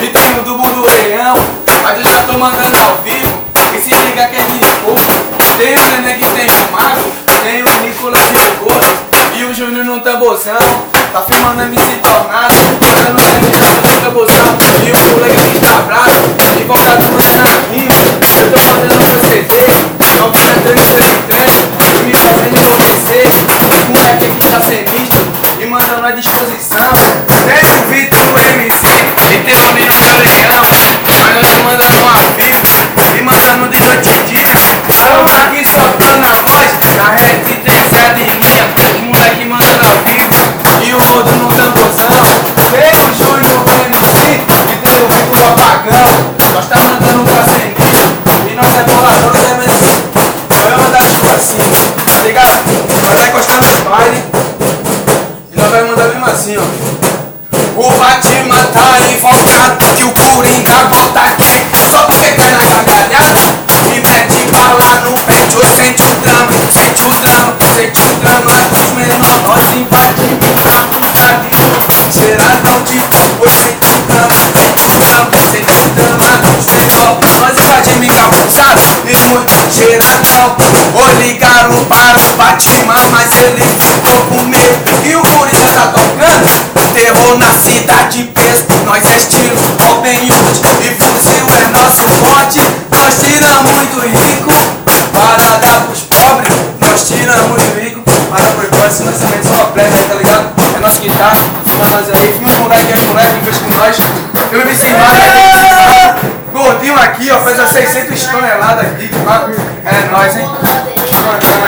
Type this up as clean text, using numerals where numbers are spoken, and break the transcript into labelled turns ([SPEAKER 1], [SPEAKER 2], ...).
[SPEAKER 1] ritmo do mundo leão. Mas eu já tô mandando ao vivo, e se liga que é de pouco. Tem o Nenê que tem o Marco, tem o Nicolas e o Gordo, e o Júnior no tamborzão. Tá filmando MC Tornado, mandando terminando no tamborzão. E o colega que tá bravo, invocado na rima. Eu tô fazendo meu CD, não penetrando seu emprego, e me fazendo enlouquecer. O moleque que tá sinistro, e mandando à disposição. Tem o Vitor do MC, e tem o Nino que é leão. Mas nós te mandando ao vivo, e mandando de noite em dia. Estamos aqui soltando a voz, na resistência de linha. O moleque mandando ao vivo, e o Rodo no tamborzão. Tem o Júnior do MC, e tem o Rico do Apagão. Nós tá mandando pra sinistro, e nós é bolador do MC. Vai mandar tipo assim, tá ligado? Nós tá encostando no baile, e nós vai mandar mesmo assim, ó. O Batman tá invocado, que o Coringa volta aqui. Só porque cai na gargalhada e mete bala no peito. Sente o drama, sente o drama, sente o drama dos menores. Nós invadimos a vontade do geradão de boa. Sente o drama, sente o drama, sente o drama dos menores. Nós invadimos encapuçado e muito geradão. Ou ligaram para o Batman, mas ele ficou com medo. E